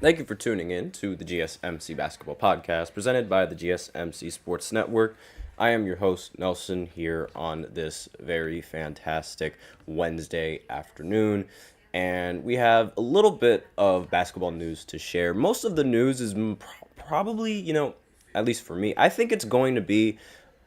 Thank you for tuning in to the GSMC Basketball Podcast presented by the GSMC Sports Network. I am your host, Nelson, here on this very fantastic Wednesday afternoon. And we have a little bit of basketball news to share. Most of the news is probably, at least for me, I think it's going to be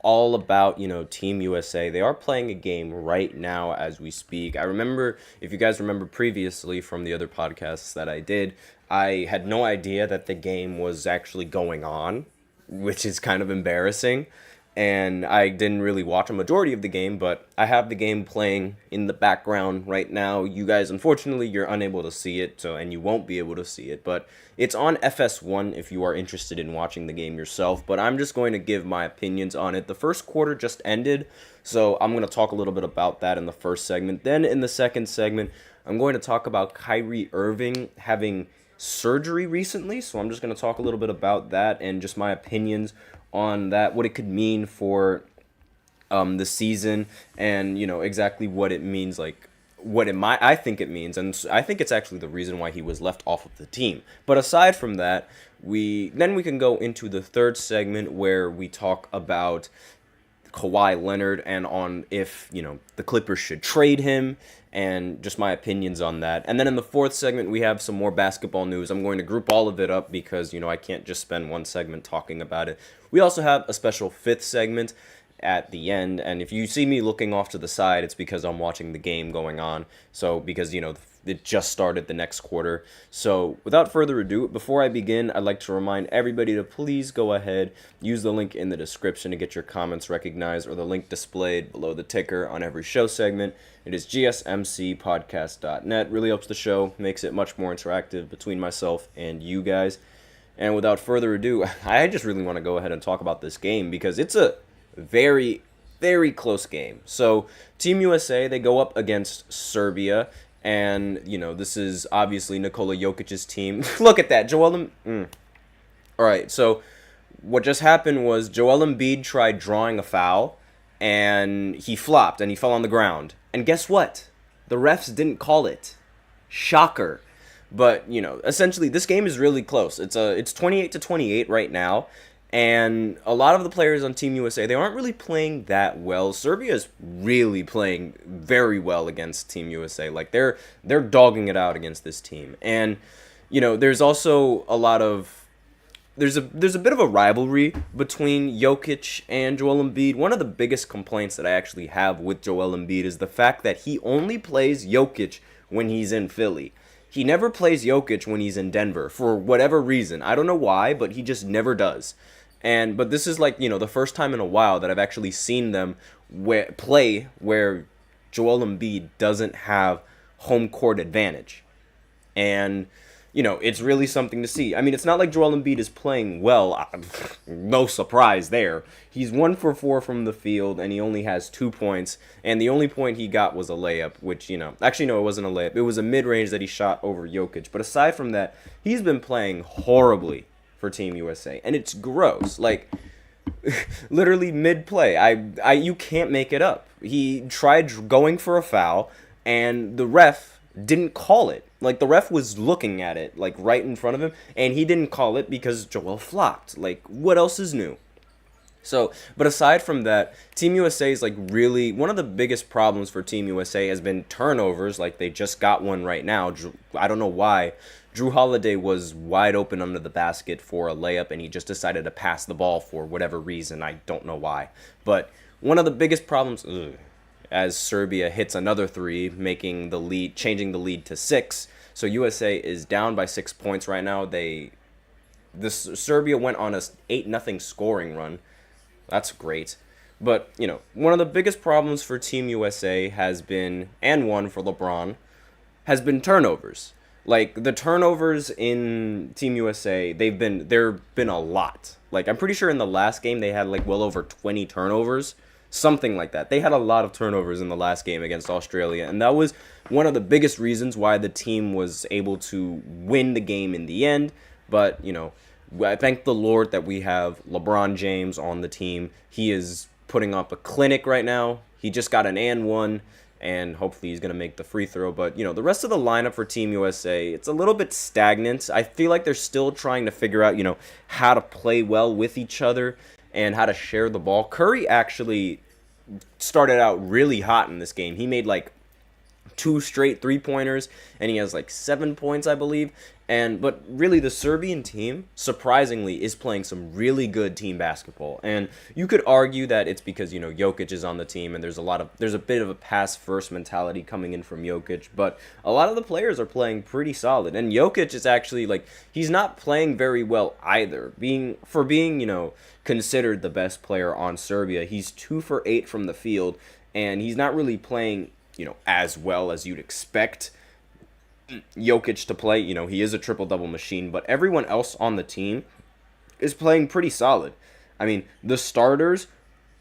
all about, Team USA. They are playing a game right now as we speak. I remember, if you guys remember previously from the other podcasts that I did, I had no idea that the game was actually going on, which is kind of embarrassing. And I didn't really watch a majority of the game, but I have the game playing in the background right now. You guys, unfortunately, you're unable to see it, and you won't be able to see it, but it's on FS1 if you are interested in watching the game yourself, but I'm just going to give my opinions on it. The first quarter just ended, so I'm going to talk a little bit about that in the first segment. Then in the second segment, I'm going to talk about Kyrie Irving having surgery recently, so I'm just going to talk a little bit about that and just my opinions on that, what it could mean for the season, and exactly what it means, like I think it means, and I think it's actually the reason why he was left off of the team. But aside from that, we can go into the third segment where we talk about Kawhi Leonard and on if the Clippers should trade him, and just my opinions on that. And then in the fourth segment, we have some more basketball news. I'm going to group all of it up because, I can't just spend one segment talking about it. We also have a special fifth segment at the end, and if you see me looking off to the side, it's because I'm watching the game going on. So, because, it just started the next quarter. So, without further ado, before I begin, I'd like to remind everybody to please go ahead, use the link in the description to get your comments recognized, or the link displayed below the ticker on every show segment. It is gsmcpodcast.net. Really helps the show, makes it much more interactive between myself and you guys. And without further ado, I just really want to go ahead and talk about this game because it's a very, very close game. So, Team USA, they go up against Serbia, and, this is obviously Nikola Jokic's team. Look at that, All right, so what just happened was Joel Embiid tried drawing a foul, and he flopped, and he fell on the ground. And guess what? The refs didn't call it. Shocker. But, essentially, this game is really close. It's 28-28 right now. And a lot of the players on Team USA, they aren't really playing that well. Serbia is really playing very well against Team USA. Like, they're dogging it out against this team. And, there's also a lot of... There's a bit of a rivalry between Jokic and Joel Embiid. One of the biggest complaints that I actually have with Joel Embiid is the fact that he only plays Jokic when he's in Philly. He never plays Jokic when he's in Denver for whatever reason. I don't know why, but he just never does. But this is like, the first time in a while that I've actually seen them play where Joel Embiid doesn't have home court advantage. And, it's really something to see. I mean, it's not like Joel Embiid is playing well. No surprise there. He's 1 for 4 from the field, and he only has 2 points. And the only point he got was a layup, which, actually, no, it wasn't a layup. It was a mid-range that he shot over Jokic. But aside from that, he's been playing horribly for Team USA. And it's gross. Like, literally mid-play. You can't make it up. He tried going for a foul, and the ref didn't call it. Like, the ref was looking at it, like, right in front of him, and he didn't call it because Joel flopped. Like, what else is new? So, but aside from that, Team USA is, like, really... One of the biggest problems for Team USA has been turnovers. Like, they just got one right now. I don't know why. Drew Holiday was wide open under the basket for a layup, and he just decided to pass the ball for whatever reason. I don't know why. But one of the biggest problems... as Serbia hits another three, changing the lead to 6. So USA is down by 6 points right now. Serbia went on a 8-0 scoring run. That's great. But, one of the biggest problems for Team USA has been, and one for LeBron, has been turnovers. Like, the turnovers in Team USA, there been a lot. Like, I'm pretty sure in the last game they had, like, well over 20 turnovers. Something like that. They had a lot of turnovers in the last game against Australia, and that was one of the biggest reasons why the team was able to win the game in the end. But, I thank the Lord that we have LeBron James on the team. He is putting up a clinic right now. He just got an and one, and hopefully he's going to make the free throw. But, the rest of the lineup for Team USA, it's a little bit stagnant. I feel like they're still trying to figure out, how to play well with each other and how to share the ball. Curry actually started out really hot in this game. He made like 2 straight 3-pointers, and he has like 7 points, I believe. But really, the Serbian team, surprisingly, is playing some really good team basketball. And you could argue that it's because, Jokic is on the team, and there's a bit of a pass-first mentality coming in from Jokic. But a lot of the players are playing pretty solid. And Jokic is actually, he's not playing very well either. Being considered the best player on Serbia, he's 2 for 8 from the field, and he's not really playing, as well as you'd expect Jokic to play. He is a triple-double machine, but everyone else on the team is playing pretty solid. I mean, the starters,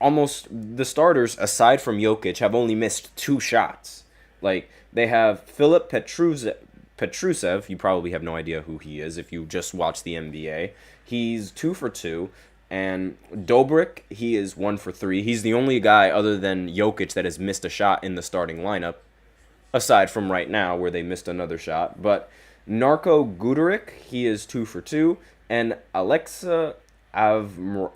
aside from Jokic, have only missed 2 shots. They have Filip Petrusev. You probably have no idea who he is if you just watch the NBA. He's 2 for 2. And Dobrik, he is 1 for 3. He's the only guy other than Jokic that has missed a shot in the starting lineup, aside from right now where they missed another shot. But Narko Guduric, he is 2 for 2. And Alexa Avramovic,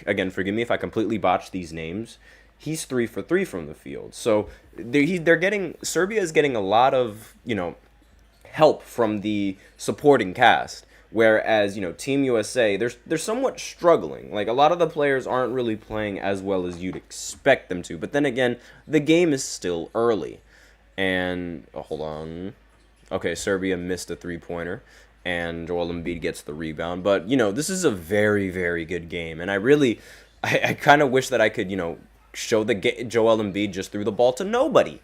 again, forgive me if I completely botched these names, he's 3 for 3 from the field. So Serbia is getting a lot of, help from the supporting cast. Whereas, Team USA, they're somewhat struggling. A lot of the players aren't really playing as well as you'd expect them to. But then again, the game is still early. And, hold on. Okay, Serbia missed a 3-pointer, and Joel Embiid gets the rebound. But, this is a very, very good game. And I kind of wish that I could, show Joel Embiid just threw the ball to nobody.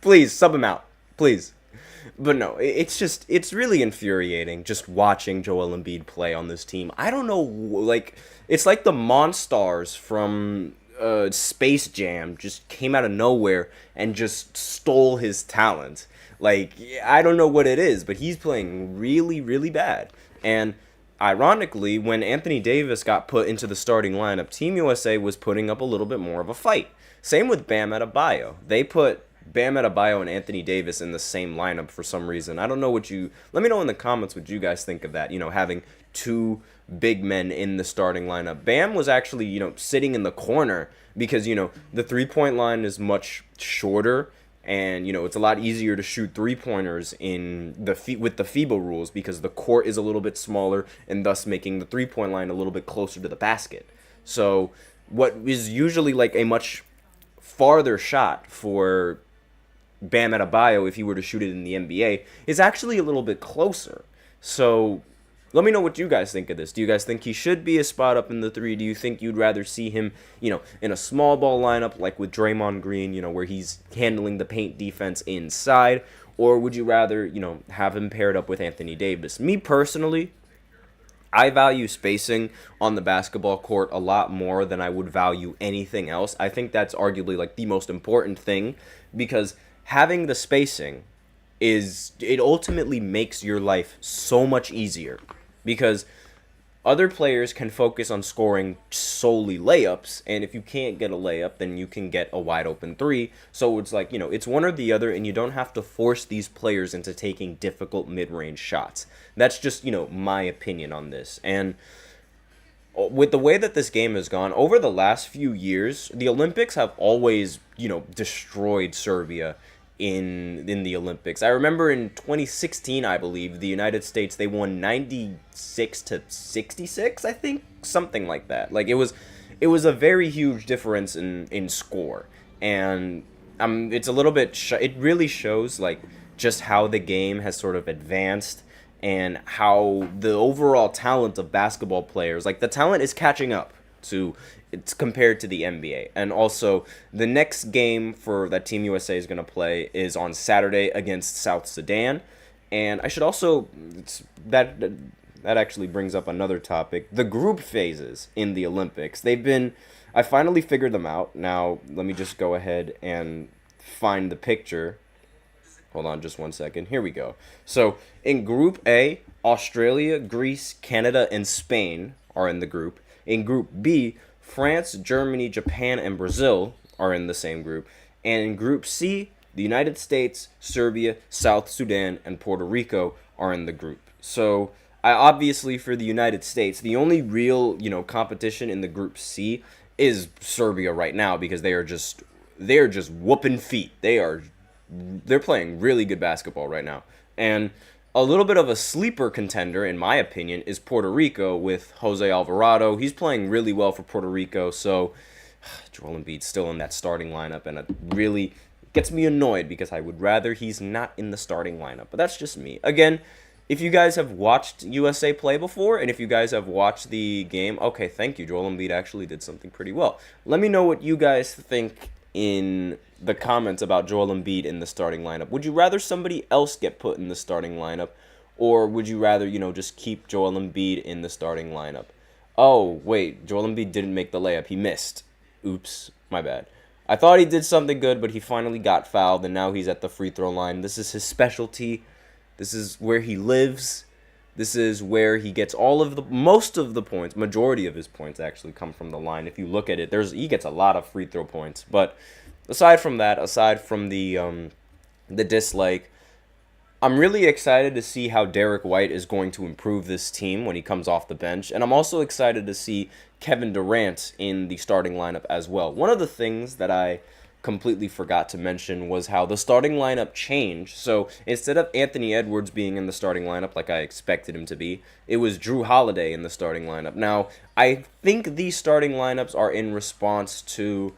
Please, sub him out. Please. But no, it's really infuriating just watching Joel Embiid play on this team. I don't know, it's like the Monstars from Space Jam just came out of nowhere and just stole his talent. I don't know what it is, but he's playing really, really bad. And ironically, when Anthony Davis got put into the starting lineup, Team USA was putting up a little bit more of a fight. Same with Bam Adebayo. They put Bam Adebayo and Anthony Davis in the same lineup for some reason. I don't know let me know in the comments what you guys think of that, having 2 big men in the starting lineup. Bam was actually, sitting in the corner because, the 3-point line is much shorter and, it's a lot easier to shoot 3-pointers with the FIBA rules because the court is a little bit smaller and thus making the 3-point line a little bit closer to the basket. So what is usually a much farther shot for Bam Adebayo, if he were to shoot it in the NBA, is actually a little bit closer. So let me know what you guys think of this. Do you guys think he should be a spot up in the 3? Do you think you'd rather see him, in a small ball lineup like with Draymond Green, where he's handling the paint defense inside? Or would you rather, have him paired up with Anthony Davis? Me personally, I value spacing on the basketball court a lot more than I would value anything else. I think that's arguably the most important thing because having the spacing it ultimately makes your life so much easier because other players can focus on scoring solely layups, and if you can't get a layup, then you can get a wide open 3. So it's it's one or the other, and you don't have to force these players into taking difficult mid-range shots. That's just, my opinion on this. And with the way that this game has gone, over the last few years, the Olympics have always, destroyed Serbia in the Olympics. I remember in 2016, I believe, the United States, they won 96-66, I think, something like that. It was a very huge difference in score. And it's a little bit it really shows just how the game has sort of advanced and how the overall talent of basketball players, the talent is catching up it's compared to the NBA. And also, the next game that Team USA is going to play is on Saturday against South Sudan. And I should also, that actually brings up another topic, the group phases in the Olympics. I finally figured them out. Now, let me just go ahead and find the picture. Hold on just one second. Here we go. So, in Group A, Australia, Greece, Canada, and Spain are in the group. In Group B, France, Germany, Japan, and Brazil are in the same group. And in Group C, the United States, Serbia, South Sudan, and Puerto Rico are in the group. So, I obviously for the United States, the only real, competition in the Group C is Serbia right now because they are just whooping feet. They're playing really good basketball right now. And a little bit of a sleeper contender, in my opinion, is Puerto Rico with Jose Alvarado. He's playing really well for Puerto Rico, so Joel Embiid's still in that starting lineup, and it really gets me annoyed because I would rather he's not in the starting lineup. But that's just me. Again, if you guys have watched USA play before, and if you guys have watched the game, okay, thank you. Joel Embiid actually did something pretty well. Let me know what you guys think in the comments about Joel Embiid in the starting lineup. Would you rather somebody else get put in the starting lineup, or would you rather, just keep Joel Embiid in the starting lineup? Oh, wait, Joel Embiid didn't make the layup. He missed. Oops, my bad. I thought he did something good, but he finally got fouled, and now he's at the free throw line. This is his specialty. This is where he lives. This is where he gets most of the points. Majority of his points actually come from the line. If you look at it, he gets a lot of free throw points. But aside from that, aside from the dislike, I'm really excited to see how Derek White is going to improve this team when he comes off the bench. And I'm also excited to see Kevin Durant in the starting lineup as well. One of the things that I completely forgot to mention was how the starting lineup changed. So instead of Anthony Edwards being in the starting lineup like I expected him to be, it was Drew Holiday in the starting lineup. Now, I think these starting lineups are in response to...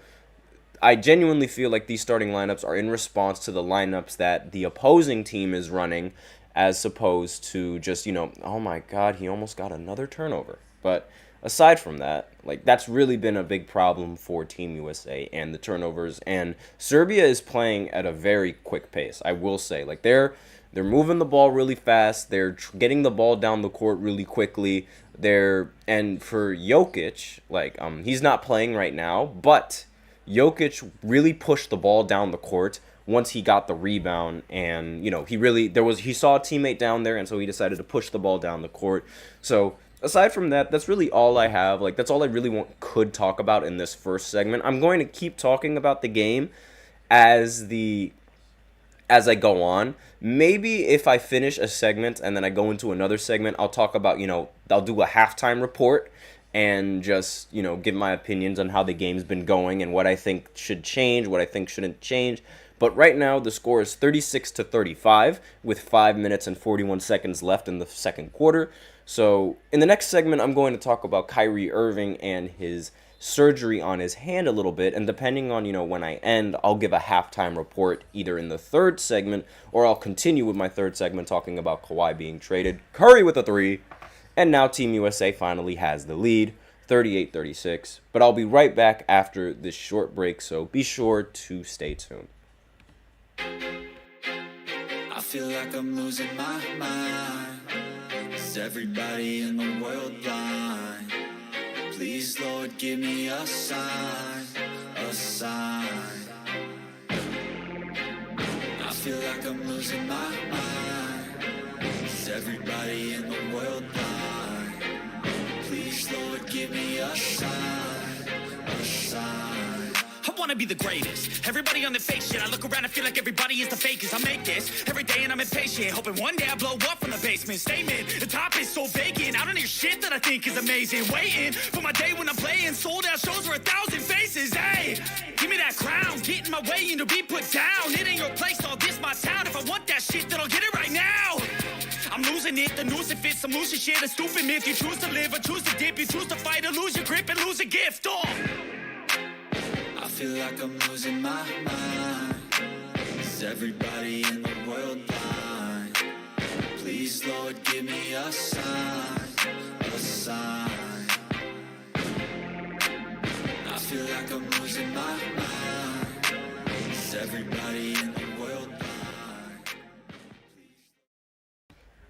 I genuinely feel like these starting lineups are in response to the lineups that the opposing team is running, as opposed to just, oh my God, he almost got another turnover. But aside from that, that's really been a big problem for Team USA and the turnovers. And Serbia is playing at a very quick pace, I will say. They're moving the ball really fast. They're getting the ball down the court really quickly. And for Jokic, he's not playing right now, but Jokic really pushed the ball down the court once he got the rebound, and he saw a teammate down there, and so he decided to push the ball down the court. So aside from that, that's really all I have. That's all I really could talk about in this first segment. I'm going to keep talking about the game as I go on. Maybe if I finish a segment and then I go into another segment, I'll talk about, I'll do a halftime report and just, give my opinions on how the game's been going and what I think should change, what I think shouldn't change. But right now, the score is 36-35 with 5 minutes and 41 seconds left in the second quarter. So in the next segment, I'm going to talk about Kyrie Irving and his surgery on his hand a little bit. And depending on, when I end, I'll give a halftime report either in the third segment, or I'll continue with my third segment talking about Kawhi being traded. Curry with a 3. And now Team USA finally has the lead, 38-36. But I'll be right back after this short break, so be sure to stay tuned. I feel like I'm losing my mind. Is everybody in the world blind? Please, Lord, give me a sign, a sign. I feel like I'm losing my mind. Is everybody in the world blind? Please, Lord, give me a sign, a sign. I wanna be the greatest. Everybody on the fake shit. I look around and feel like everybody is the fakest. I make this every day and I'm impatient, hoping one day I blow up from the basement. Statement, the top is so vacant. I don't hear shit that I think is amazing. Waiting for my day when I'm playing sold out shows for 1,000 faces. Hey, give me that crown, get in my way and to be put down. It ain't your place, all this my town. If I want that shit, then I'll get it right now. I'm losing it, the noose it fits. I'm losing shit, a stupid myth. You choose to live or choose to dip. You choose to fight or lose your grip and lose a gift. Oh. I feel like I'm losing my mind. Is everybody in the world blind? Please, Lord, give me a sign, a sign. I feel like I'm losing my mind. Is everybody in the world blind?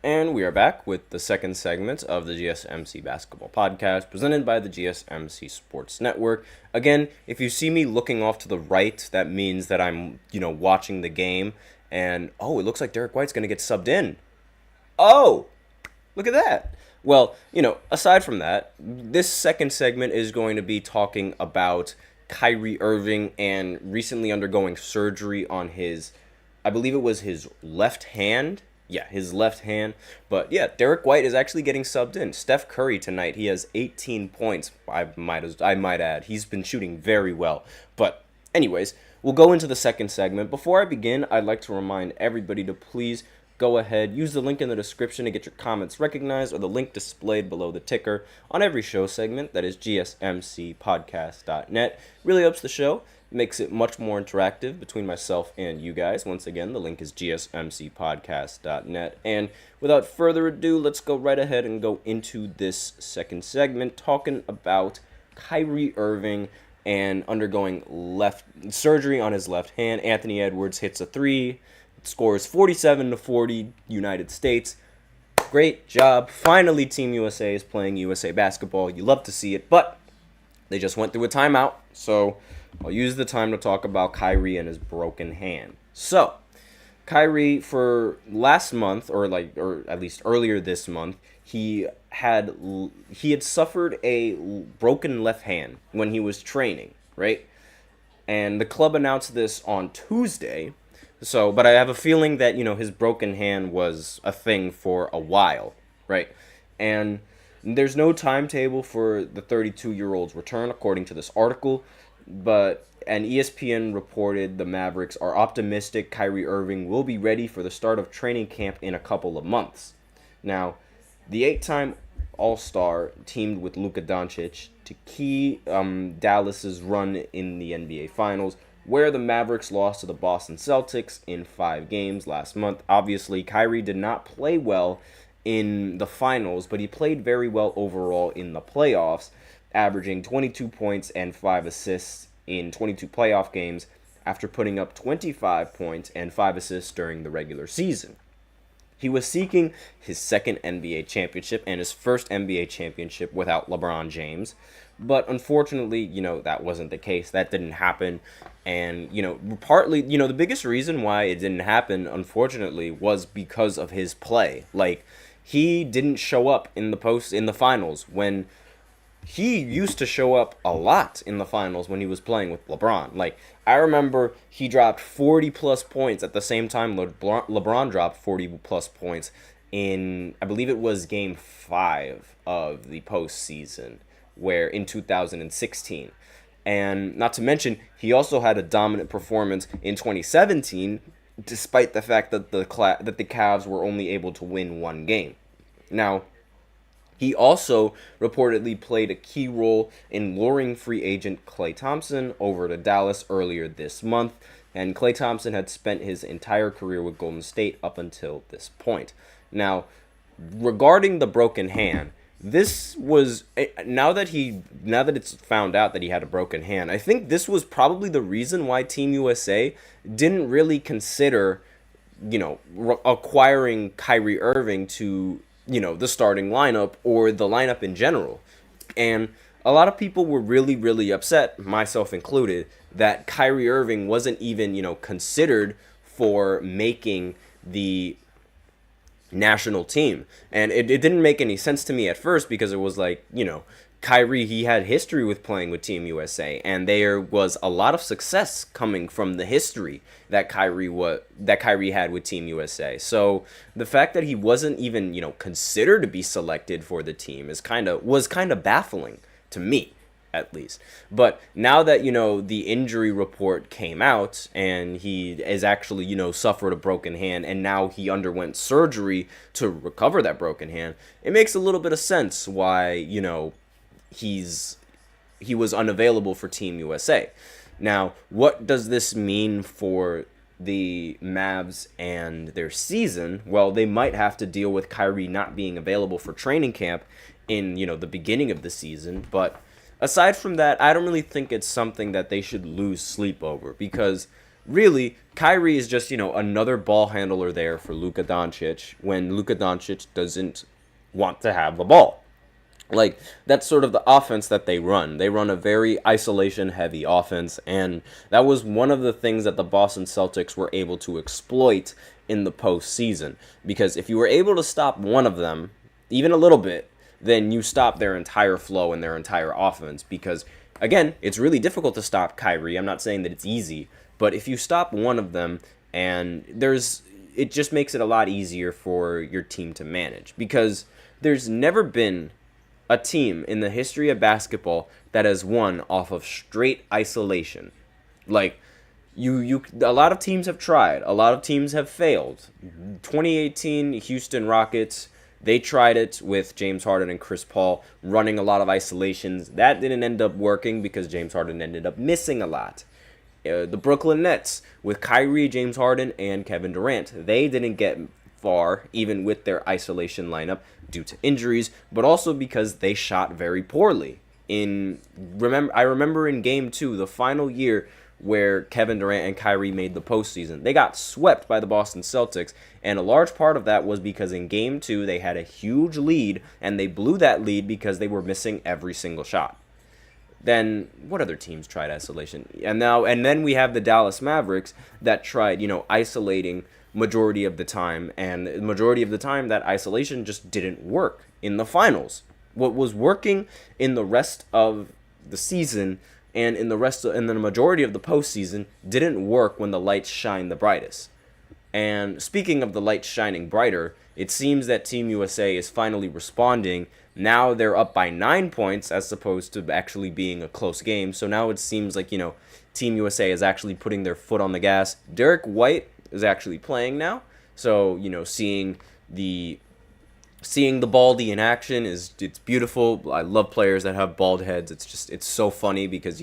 And we are back with the second segment of the GSMC Basketball Podcast, presented by the GSMC Sports Network. Again, if you see me looking off to the right, that means that I'm, watching the game. And, it looks like Derek White's going to get subbed in. Oh, look at that. Well, aside from that, this second segment is going to be talking about Kyrie Irving and recently undergoing surgery on I believe it was his left hand. Yeah, his left hand. But yeah, Derek White is actually getting subbed in. Steph Curry tonight, he has 18 points. I might add. He's been shooting very well. But anyways, we'll go into the second segment. Before I begin, I'd like to remind everybody to please go ahead, use the link in the description to get your comments recognized, or the link displayed below the ticker on every show segment. That is gsmcpodcast.net. Really helps the show, makes it much more interactive between myself and you guys. Once again, the link is gsmcpodcast.net. And without further ado, let's go right ahead and go into this second segment, talking about Kyrie Irving and undergoing surgery on his left hand. Anthony Edwards hits a three, scores 47-40 United States. Great job. Finally, Team USA is playing USA basketball. You love to see it, but they just went through a timeout, so I'll use the time to talk about Kyrie and his broken hand. So, Kyrie, for last month, or at least earlier this month, he had suffered a broken left hand when he was training, right? And the club announced this on Tuesday. So, but I have a feeling that, his broken hand was a thing for a while, right? And there's no timetable for the 32-year-old's return, according to this article. But ESPN reported the Mavericks are optimistic Kyrie Irving will be ready for the start of training camp in a couple of months. Now, the 8-time All-Star teamed with Luka Doncic to key Dallas's run in the NBA Finals, where the Mavericks lost to the Boston Celtics in 5 games last month. Obviously, Kyrie did not play well in the finals, but he played very well overall in the playoffs, averaging 22 points and 5 assists in 22 playoff games after putting up 25 points and 5 assists during the regular season. He was seeking his second NBA championship and his first NBA championship without LeBron James. But unfortunately, that wasn't the case. That didn't happen. And, partly, the biggest reason why it didn't happen, unfortunately, was because of his play. Like, he didn't show up in the finals when he used to show up a lot in the finals when he was playing with LeBron. Like, I remember he dropped 40-plus points at the same time LeBron dropped 40-plus points in, I believe it was Game 5 of the postseason, where in 2016. And not to mention, he also had a dominant performance in 2017, despite the fact that the Cavs were only able to win 1 game. Now, he also reportedly played a key role in luring free agent Klay Thompson over to Dallas earlier this month, and Klay Thompson had spent his entire career with Golden State up until this point. Now, regarding the broken hand, this was, now that it's found out that he had a broken hand, I think this was probably the reason why Team USA didn't really consider, acquiring Kyrie Irving to, the starting lineup or the lineup in general. And a lot of people were really, really upset, myself included, that Kyrie Irving wasn't even, considered for making the national team. And it didn't make any sense to me at first, because it was like, Kyrie, he had history with playing with Team USA, and there was a lot of success coming from the history that Kyrie had with Team USA. So the fact that he wasn't even, considered to be selected for the team was kind of baffling to me, at least. But now that, the injury report came out and he is actually, suffered a broken hand, and now he underwent surgery to recover that broken hand, it makes a little bit of sense why, he was unavailable for Team USA. Now, what does this mean for the Mavs and their season? Well, they might have to deal with Kyrie not being available for training camp in, the beginning of the season. But aside from that, I don't really think it's something that they should lose sleep over, because really, Kyrie is just, another ball handler there for Luka Doncic when Luka Doncic doesn't want to have the ball. Like, that's sort of the offense that they run. They run a very isolation-heavy offense, and that was one of the things that the Boston Celtics were able to exploit in the postseason. Because if you were able to stop one of them, even a little bit, then you stop their entire flow and their entire offense. Because again, it's really difficult to stop Kyrie. I'm not saying that it's easy, but if you stop one of them, and it just makes it a lot easier for your team to manage, because there's never been a team in the history of basketball that has won off of straight isolation. Like, a lot of teams have tried. A lot of teams have failed. 2018 Houston Rockets, they tried it with James Harden and Chris Paul running a lot of isolations. That didn't end up working because James Harden ended up missing a lot. The Brooklyn Nets with Kyrie, James Harden, and Kevin Durant, they didn't get far even with their isolation lineup due to injuries, but also because they shot very poorly. I remember in Game 2, the final year where Kevin Durant and Kyrie made the postseason, they got swept by the Boston Celtics, and a large part of that was because in Game 2 they had a huge lead, and they blew that lead because they were missing every single shot. Then what other teams tried isolation? And then we have the Dallas Mavericks that tried, isolating majority of the time, and the majority of the time that isolation just didn't work in the finals. What was working in the rest of the season and in the majority of the postseason didn't work when the lights shine the brightest. And speaking of the lights shining brighter, it seems that Team USA is finally responding. Now they're up by 9 points as opposed to actually being a close game. So now it seems like, Team USA is actually putting their foot on the gas. Derek White is actually playing now. So, seeing the baldy in action it's beautiful. I love players that have bald heads. It's so funny because,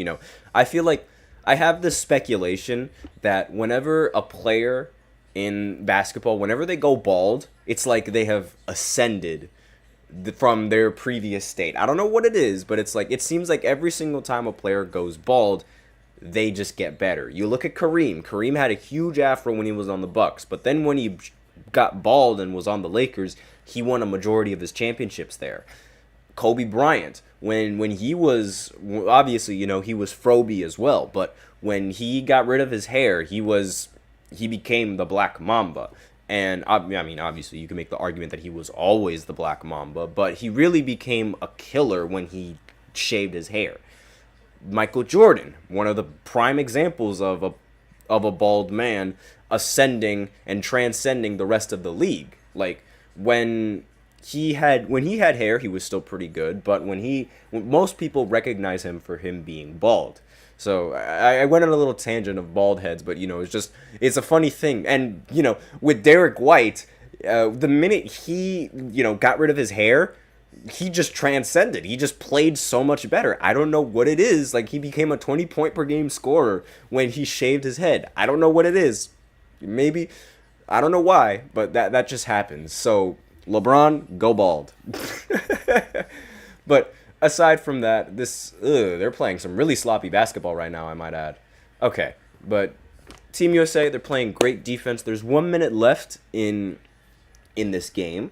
I feel like I have this speculation that whenever a player in basketball, whenever they go bald, it's like they have ascended from their previous state. I don't know what it is, but it's like, it seems like every single time a player goes bald, they just get better. You look at Kareem. Kareem had a huge afro when he was on the Bucks, but then when he got bald and was on the Lakers, he won a majority of his championships there. Kobe Bryant, when he was, obviously, he was Froby as well, but when he got rid of his hair, he became the Black Mamba. And, obviously, you can make the argument that he was always the Black Mamba, but he really became a killer when he shaved his hair. Michael Jordan, one of the prime examples of a bald man ascending and transcending the rest of the league. Like, when he had hair, he was still pretty good, but when most people recognize him for him being bald. So I went on a little tangent of bald heads, but it's a funny thing. And with Derek White, the minute he got rid of his hair, he just transcended. He just played so much better. I don't know what it is. Like, he became a 20-point per game scorer when he shaved his head. I don't know what it is. Maybe, I don't know why, but that just happens. So, LeBron, go bald. But aside from that, they're playing some really sloppy basketball right now, I might add. Okay, but Team USA, they're playing great defense. There's 1 minute left in this game.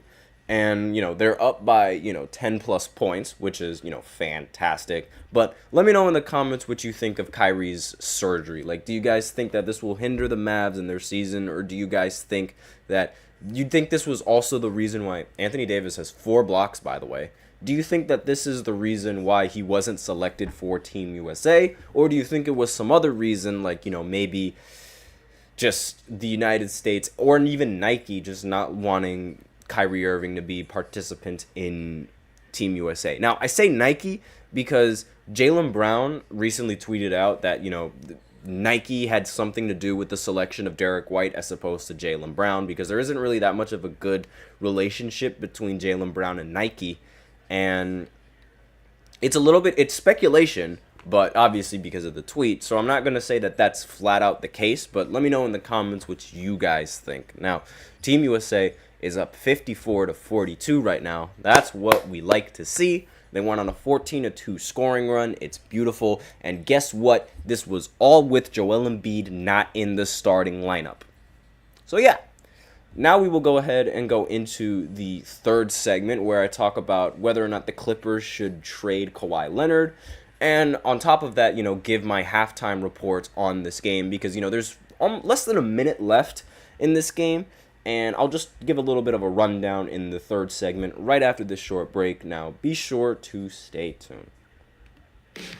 And, they're up by, 10 plus points, which is, fantastic. But let me know in the comments what you think of Kyrie's surgery. Like, do you guys think that this will hinder the Mavs in their season? Or do you guys think that this was also the reason why Anthony Davis has 4 blocks, by the way? Do you think that this is the reason why he wasn't selected for Team USA? Or do you think it was some other reason, like, maybe just the United States or even Nike just not wanting Kyrie Irving to be participant in Team USA? Now, I say Nike because Jaylen Brown recently tweeted out that, Nike had something to do with the selection of Derek White as opposed to Jaylen Brown, because there isn't really that much of a good relationship between Jaylen Brown and Nike. And it's speculation, but obviously because of the tweet. So I'm not going to say that that's flat out the case, but let me know in the comments what you guys think. Now, Team USA is up 54-42 right now. That's what we like to see. They went on a 14-2 scoring run. It's beautiful. And guess what? This was all with Joel Embiid not in the starting lineup. So yeah, now we will go ahead and go into the third segment where I talk about whether or not the Clippers should trade Kawhi Leonard. And on top of that, give my halftime reports on this game because, there's less than a minute left in this game. And I'll just give a little bit of a rundown in the third segment right after this short break. Now, be sure to stay tuned.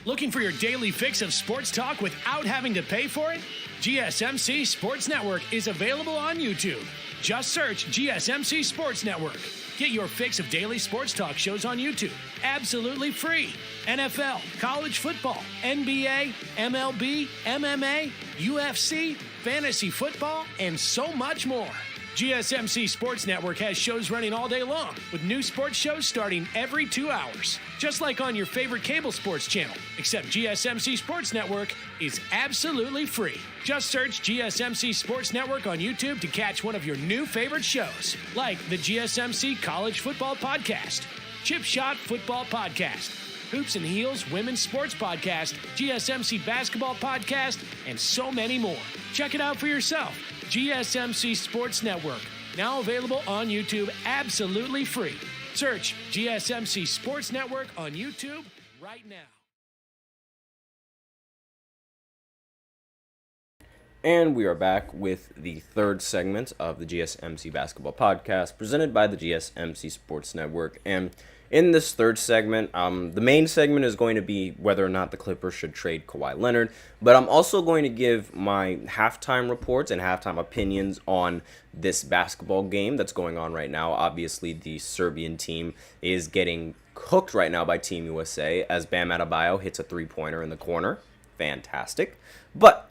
Looking for your daily fix of sports talk without having to pay for it? GSMC Sports Network is available on YouTube. Just search GSMC Sports Network. Get your fix of daily sports talk shows on YouTube, absolutely free. NFL, college football, NBA, MLB, MMA, UFC, fantasy football, and so much more. GSMC Sports Network has shows running all day long, with new sports shows starting every 2 hours. Just like on your favorite cable sports channel, except GSMC Sports Network is absolutely free. Just search GSMC Sports Network on YouTube to catch one of your new favorite shows, like the GSMC College Football Podcast, Chip Shot Football Podcast, Hoops and Heels Women's Sports Podcast, GSMC Basketball Podcast, and so many more. Check it out for yourself. GSMC Sports Network, now available on YouTube absolutely free. Search GSMC Sports Network on YouTube right now. And we are back with the third segment of the GSMC Basketball Podcast, presented by the GSMC Sports Network. And in this third segment, the main segment is going to be whether or not the Clippers should trade Kawhi Leonard, but I'm also going to give my halftime reports and halftime opinions on this basketball game that's going on right now. Obviously, the Serbian team is getting cooked right now by Team USA as Bam Adebayo hits a three-pointer in the corner. Fantastic. But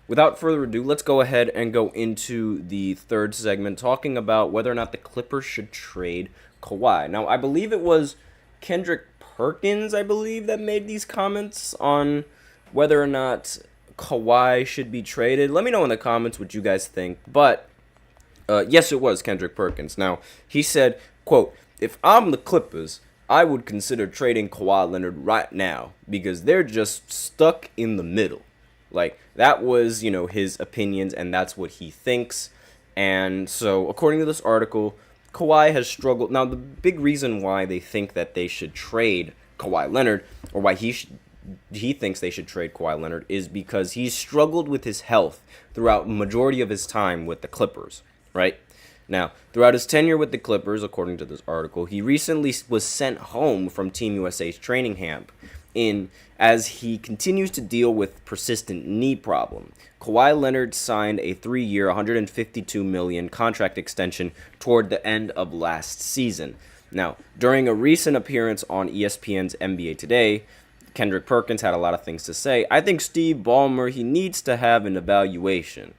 without further ado, let's go ahead and go into the third segment, talking about whether or not the Clippers should trade Kawhi. Now, I believe it was Kendrick Perkins, that made these comments on whether or not Kawhi should be traded. Let me know in the comments what you guys think. But, yes, it was Kendrick Perkins. Now, he said, quote, "If I'm the Clippers, I would consider trading Kawhi Leonard right now because they're just stuck in the middle." Like, that was, his opinions, and that's what he thinks. And so, according to this article, Kawhi has struggled. Now, the big reason why they think that they should trade Kawhi Leonard, or why he thinks they should trade Kawhi Leonard, is because he's struggled with his health throughout the majority of his time with the Clippers, right? Now, throughout his tenure with the Clippers, according to this article, he recently was sent home from Team USA's training camp as he continues to deal with persistent knee problem. Kawhi Leonard signed a 3-year, $152 million contract extension toward the end of last season. Now, during a recent appearance on ESPN's NBA Today, Kendrick Perkins had a lot of things to say. "I think Steve Ballmer, he needs to have an evaluation.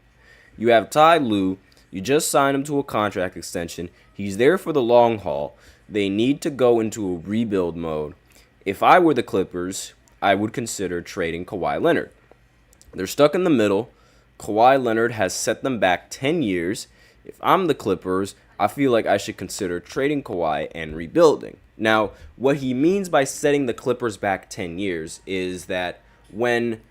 You have Ty Lue, you just signed him to a contract extension. He's there for the long haul. They need to go into a rebuild mode. If I were the Clippers, I would consider trading Kawhi Leonard. They're stuck in the middle. Kawhi Leonard has set them back 10 years. If I'm the Clippers, I feel like I should consider trading Kawhi and rebuilding." Now, what he means by setting the Clippers back 10 years is that when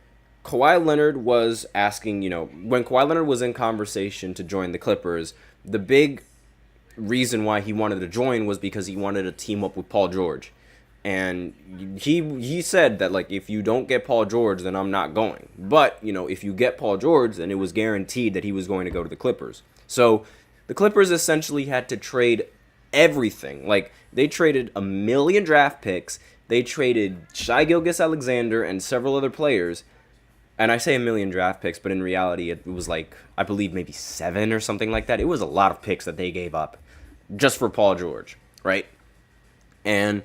Kawhi Leonard was when Kawhi Leonard was in conversation to join the Clippers, the big reason why he wanted to join was because he wanted to team up with Paul George. And he said that, like, if you don't get Paul George, then I'm not going. But, if you get Paul George, then it was guaranteed that he was going to go to the Clippers. So the Clippers essentially had to trade everything. Like, they traded 1 million draft picks. They traded Shai Gilgeous-Alexander and several other players. And I say 1 million draft picks, but in reality, it was like, I believe maybe 7 or something like that. It was a lot of picks that they gave up just for Paul George, right? And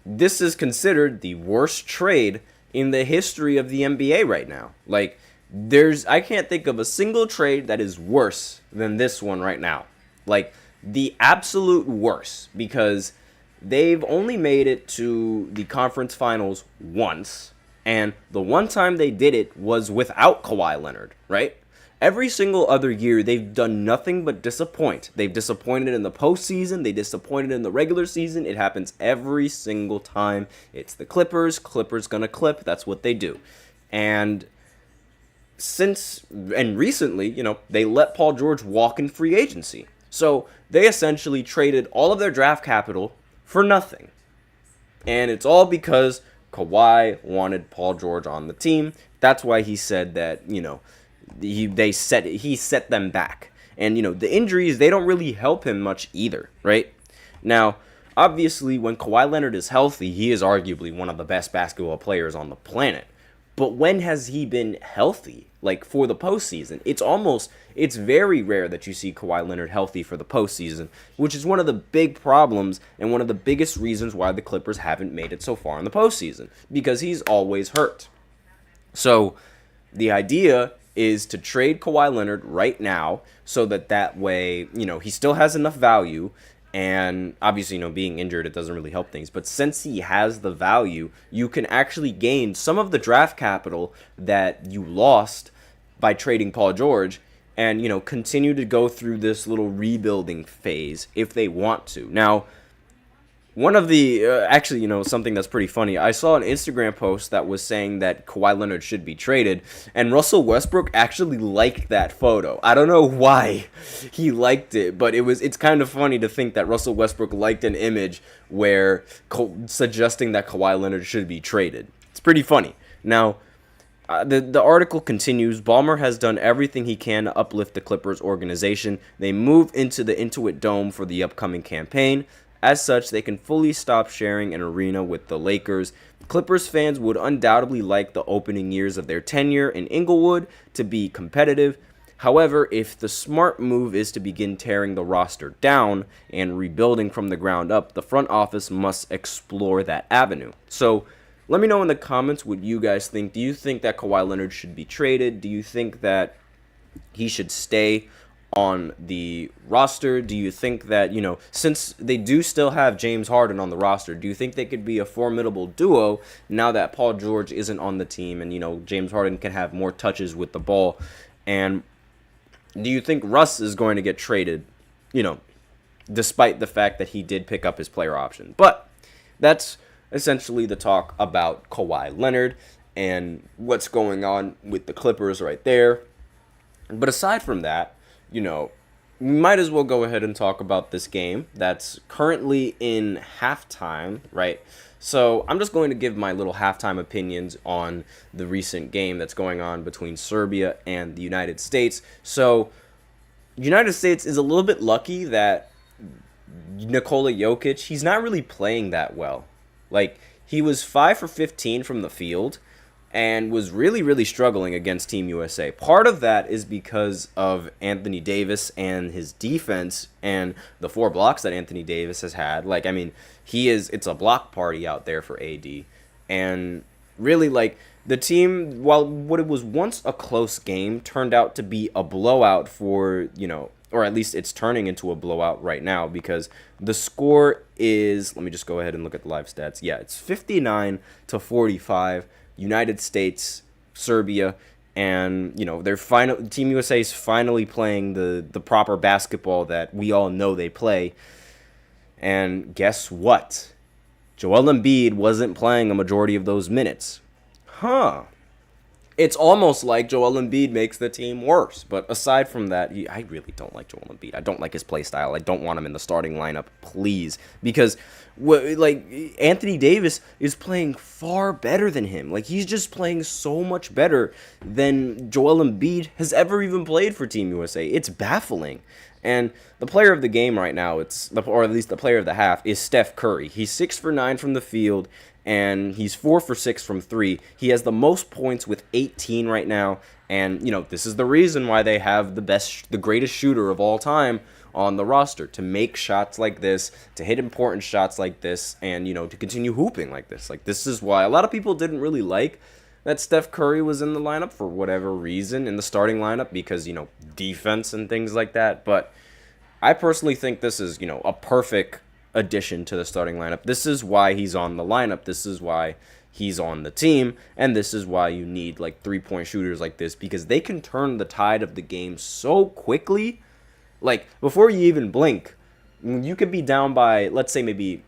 this is considered the worst trade in the history of the NBA right now. Like, I can't think of a single trade that is worse than this one right now. Like, the absolute worst, because they've only made it to the conference finals once, and the one time they did it was without Kawhi Leonard, right? Every single other year, they've done nothing but disappoint. They've disappointed in the postseason. They disappointed in the regular season. It happens every single time. It's the Clippers. Clippers gonna clip. That's what they do. And recently, they let Paul George walk in free agency. So they essentially traded all of their draft capital for nothing. And it's all because Kawhi wanted Paul George on the team. That's why he said that, he set them back. And, the injuries, they don't really help him much either, right? Now, obviously, when Kawhi Leonard is healthy, he is arguably one of the best basketball players on the planet. But when has he been healthy? Like, for the postseason? It's very rare that you see Kawhi Leonard healthy for the postseason, which is one of the big problems and one of the biggest reasons why the Clippers haven't made it so far in the postseason, because he's always hurt. So, the idea is to trade Kawhi Leonard right now so that way, he still has enough value. And obviously, being injured, it doesn't really help things. But since he has the value, you can actually gain some of the draft capital that you lost by trading Paul George and, continue to go through this little rebuilding phase if they want to. Now, one of the, something that's pretty funny, I saw an Instagram post that was saying that Kawhi Leonard should be traded, and Russell Westbrook actually liked that photo. I don't know why he liked it, but it's kind of funny to think that Russell Westbrook liked an image where suggesting that Kawhi Leonard should be traded. It's pretty funny. Now, the article continues. Ballmer has done everything he can to uplift the Clippers organization. They move into the Intuit Dome for the upcoming campaign. As such, they can fully stop sharing an arena with the Lakers. Clippers fans would undoubtedly like the opening years of their tenure in Inglewood to be competitive. However, if the smart move is to begin tearing the roster down and rebuilding from the ground up, the front office must explore that avenue. So, let me know in the comments what you guys think. Do you think that Kawhi Leonard should be traded? Do you think that he should stay on the roster? Do you think that, since they do still have James Harden on the roster, do you think they could be a formidable duo now that Paul George isn't on the team and, James Harden can have more touches with the ball? And do you think Russ is going to get traded, despite the fact that he did pick up his player option? But that's essentially the talk about Kawhi Leonard and what's going on with the Clippers right there. But aside from that, we might as well go ahead and talk about this game that's currently in halftime, right? So I'm just going to give my little halftime opinions on the recent game that's going on between Serbia and the United States. So United States is a little bit lucky that Nikola Jokic, he's not really playing that well. Like, he was 5 for 15 from the field and was really, really struggling against Team USA. Part of that is because of Anthony Davis and his defense and the 4 blocks that Anthony Davis has had. Like, it's a block party out there for AD. And really, the team, while what it was once a close game, turned out to be a blowout for, or at least it's turning into a blowout right now, because the score is, let me just go ahead and look at the live stats. Yeah, it's 59-45. United States, Serbia, and Team USA is finally playing the proper basketball that we all know they play. And guess what? Joel Embiid wasn't playing a majority of those minutes. It's almost like Joel Embiid makes the team worse. But aside from that, I really don't like Joel Embiid. I don't like his play style. I don't want him in the starting lineup, please. Because, Anthony Davis is playing far better than him. He's just playing so much better than Joel Embiid has ever even played for Team USA. It's baffling. And the player of the game right now, or at least the player of the half, is Steph Curry. He's 6 for 9 from the field, and he's 4 for 6 from 3. He has the most points with 18 right now, and, this is the reason why they have the greatest shooter of all time on the roster, to make shots like this, to hit important shots like this, and, to continue hooping like this. This is why a lot of people didn't really like that Steph Curry was in the lineup for whatever reason, in the starting lineup, because, defense and things like that. But I personally think this is, a perfect addition to the starting lineup. This is why he's on the lineup. This is why he's on the team. And this is why you need, 3-point shooters like this, because they can turn the tide of the game so quickly. Before you even blink, you could be down by, let's say, maybe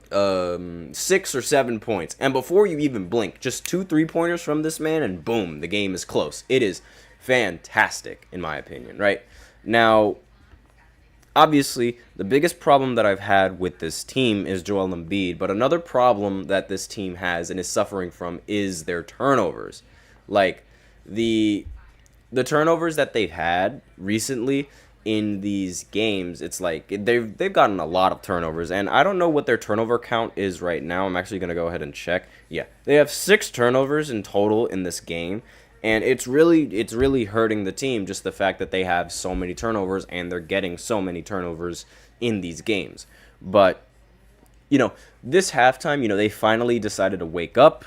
6 or 7 points, and before you even blink, just 2 3-pointers from this man, and boom, the game is close. It is fantastic, in my opinion, right? Now, obviously, the biggest problem that I've had with this team is Joel Embiid, but another problem that this team has and is suffering from is their turnovers. The turnovers that they've had recently in these games, it's like they've gotten a lot of turnovers, and I don't know what their turnover count is right now. I'm actually going to go ahead and check. Yeah, they have 6 turnovers in total in this game, and it's really hurting the team, just the fact that they have so many turnovers and they're getting so many turnovers in these games. But this halftime, they finally decided to wake up,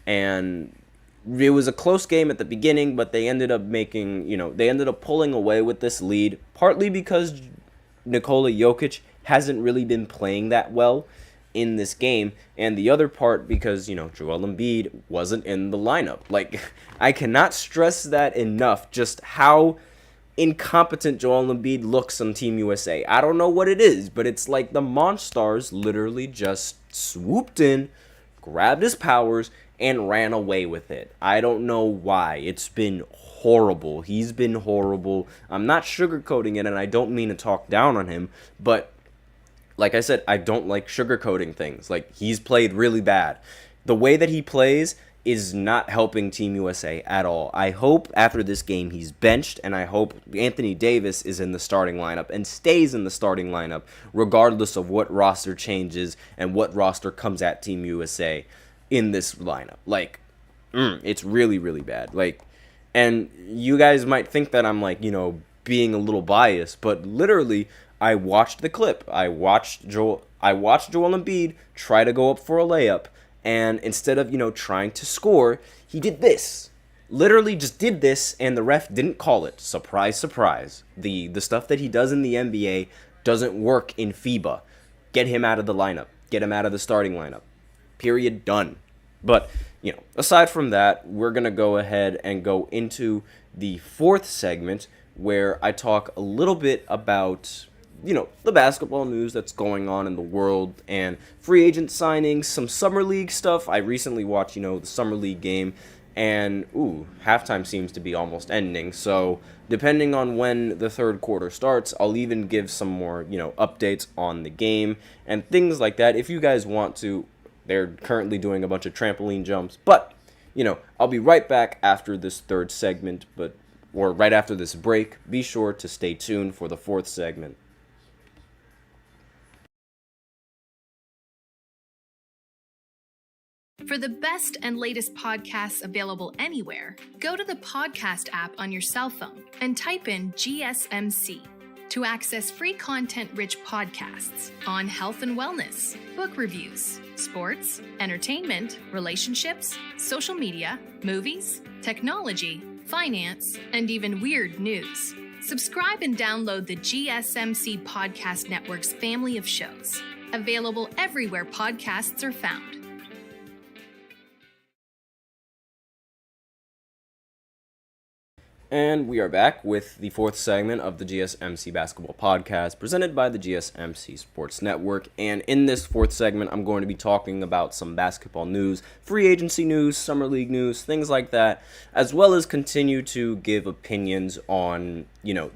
and it was a close game at the beginning, but they ended up pulling away with this lead, partly because Nikola Jokic hasn't really been playing that well in this game, and the other part because, Joel Embiid wasn't in the lineup. Like, I cannot stress that enough, just how incompetent Joel Embiid looks on Team USA. I don't know what it is, but it's like the Monstars literally just swooped in, grabbed his powers, and ran away with it. I don't know why. It's been horrible. He's been horrible. I'm not sugarcoating it, and I don't mean to talk down on him, but like I said, I don't like sugarcoating things. Like, he's played really bad. The way that he plays is not helping Team USA at all. I hope after this game he's benched, and I hope Anthony Davis is in the starting lineup and stays in the starting lineup regardless of what roster changes and what roster comes at Team USA in this lineup. Like, it's really, really bad. Like, and you guys might think that I'm like, being a little biased, but literally, I watched the clip. I watched Joel Embiid try to go up for a layup, and instead of, trying to score, he did this. Literally just did this, and the ref didn't call it. Surprise, surprise. The stuff that he does in the NBA doesn't work in FIBA. Get him out of the lineup. Get him out of the starting lineup. Period. Done. But, aside from that, we're going to go ahead and go into the 4th segment where I talk a little bit about, the basketball news that's going on in the world and free agent signings, some summer league stuff. I recently watched, the summer league game, and, halftime seems to be almost ending. So, depending on when the third quarter starts, I'll even give some more, updates on the game and things like that. If you guys want to, they're currently doing a bunch of trampoline jumps, but, I'll be right back after this 3rd segment, or right after this break. Be sure to stay tuned for the 4th segment. For the best and latest podcasts available anywhere, go to the podcast app on your cell phone and type in GSMC to access free content-rich podcasts on health and wellness, book reviews, sports, entertainment, relationships, social media, movies, technology, finance, and even weird news. Subscribe and download the GSMC Podcast Network's family of shows, available everywhere podcasts are found. And we are back with the 4th segment of the GSMC Basketball Podcast, presented by the GSMC Sports Network. And in this 4th segment, I'm going to be talking about some basketball news, free agency news, summer league news, things like that, as well as continue to give opinions on,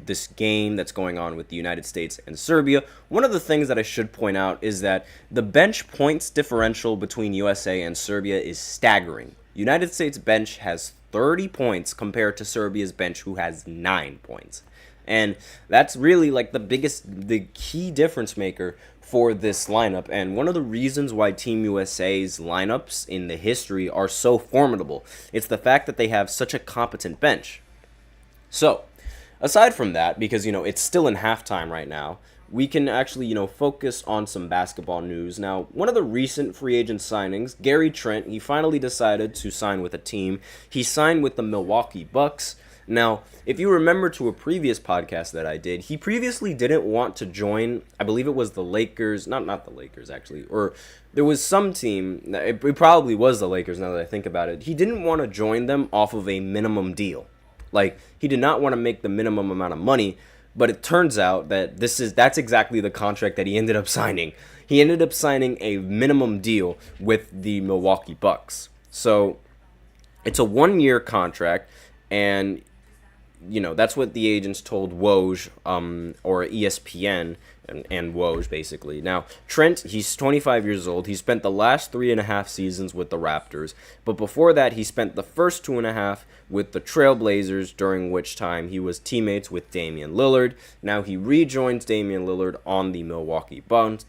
this game that's going on with the United States and Serbia. One of the things that I should point out is that the bench points differential between USA and Serbia is staggering. United States bench has 30 points compared to Serbia's bench, who has 9 points. And that's really the key difference maker for this lineup. And one of the reasons why Team USA's lineups in the history are so formidable, it's the fact that they have such a competent bench. So, aside from that, because, it's still in halftime right now, we can actually, focus on some basketball news. Now, one of the recent free agent signings, Gary Trent, he finally decided to sign with a team. He signed with the Milwaukee Bucks. Now, if you remember to a previous podcast that I did, he previously didn't want to join, I believe it was the Lakers, not the Lakers actually, or there was some team, it probably was the Lakers now that I think about it. He didn't want to join them off of a minimum deal. Like, he did not want to make the minimum amount of money. But it turns out that that's exactly the contract that he ended up signing. He ended up signing a minimum deal with the Milwaukee Bucks. So it's a 1-year contract, and that's what the agents told Woj, or ESPN, and Woj, basically. Now, Trent, he's 25 years old. He spent the last 3.5 seasons with the Raptors, but before that, he spent the first 2.5 with the Trailblazers, during which time he was teammates with Damian Lillard. Now he rejoins Damian Lillard on the Milwaukee Bucks.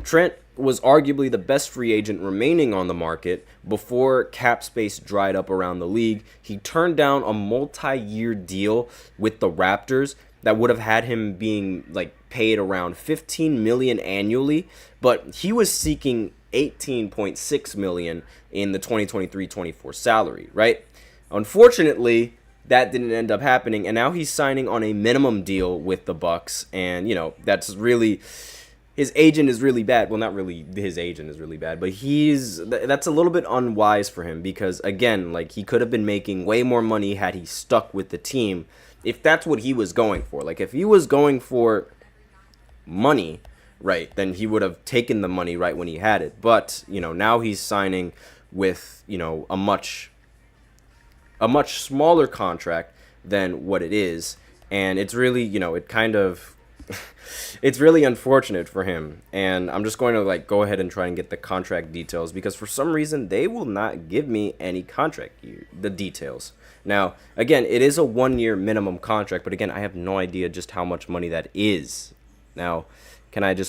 Trent was arguably the best free agent remaining on the market before cap space dried up around the league. He turned down a multi-year deal with the Raptors that would have had him being paid around $15 million annually, but he was seeking $18.6 million in the 2023-24 salary, right? Unfortunately, that didn't end up happening, and now he's signing on a minimum deal with the Bucks, and that's really, his agent is really bad. Well, not really his agent is really bad, but that's a little bit unwise for him, because again, he could have been making way more money had he stuck with the team, if that's what he was going for. If he was going for money, right, then he would have taken the money right when he had it. But now he's signing with a much smaller contract than what it is, and it's really it's really unfortunate for him. And I'm just going to go ahead and try and get the contract details, because for some reason they will not give me any the details. Now, again, it is a 1-year minimum contract, but again, I have no idea just how much money that is. Now, could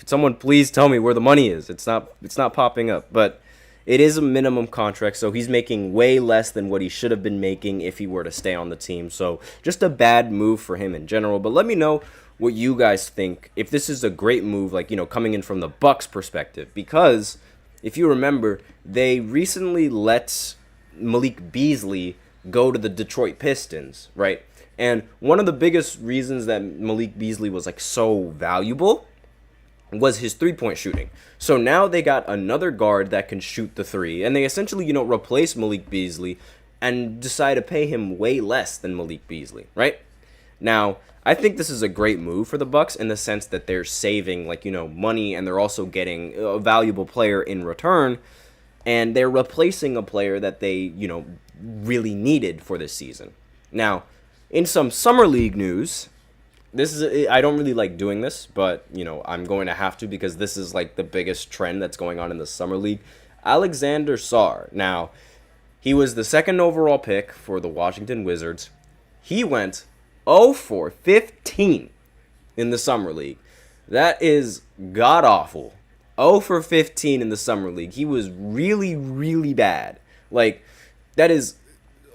someone please tell me where the money is? It's not popping up, but it is a minimum contract, so he's making way less than what he should have been making if he were to stay on the team. So just a bad move for him in general. But let me know what you guys think, if this is a great move, coming in from the Bucks perspective, because if you remember, they recently let Malik Beasley go to the Detroit Pistons, right? And one of the biggest reasons that Malik Beasley was so valuable was his three-point shooting. So now they got another guard that can shoot the three, and they essentially, replace Malik Beasley and decide to pay him way less than Malik Beasley, right? Now, I think this is a great move for the Bucks in the sense that they're saving, money, and they're also getting a valuable player in return, and they're replacing a player that they, really needed for this season. Now, in some summer league news, I don't really like doing this, but I'm going to have to, because this is the biggest trend that's going on in the summer league. Alexander Sarr. Now, he was the 2nd overall pick for the Washington Wizards. He went 0 for 15 in the summer league. That is god awful. 0 for 15 in the summer league. He was really, really bad. That is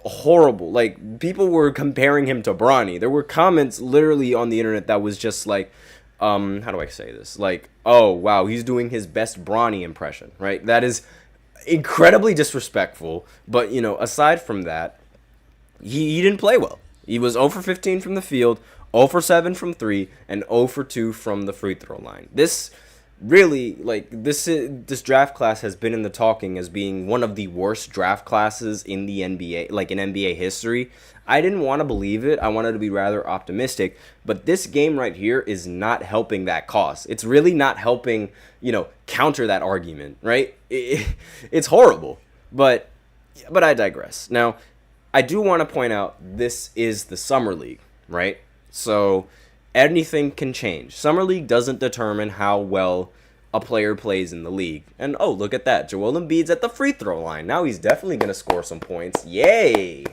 horrible. People were comparing him to Bronny. There were comments literally on the internet that was just how do I say this? Oh, wow, he's doing his best Bronny impression, right? That is incredibly disrespectful. But, aside from that, he didn't play well. He was 0 for 15 from the field, 0 for 7 from 3, and 0 for 2 from the free throw line. This really, this draft class has been in the talking as being one of the worst draft classes in the NBA, in NBA history. I didn't want to believe it. I wanted to be rather optimistic, but this game right here is not helping that cause. It's really not helping, counter that argument, right? It's horrible, but I digress. Now, I do want to point out this is the Summer League, right? So anything can change. Summer League doesn't determine how well a player plays in the league. And oh, look at that. Joel Embiid's at the free throw line. Now he's definitely going to score some points. Yay!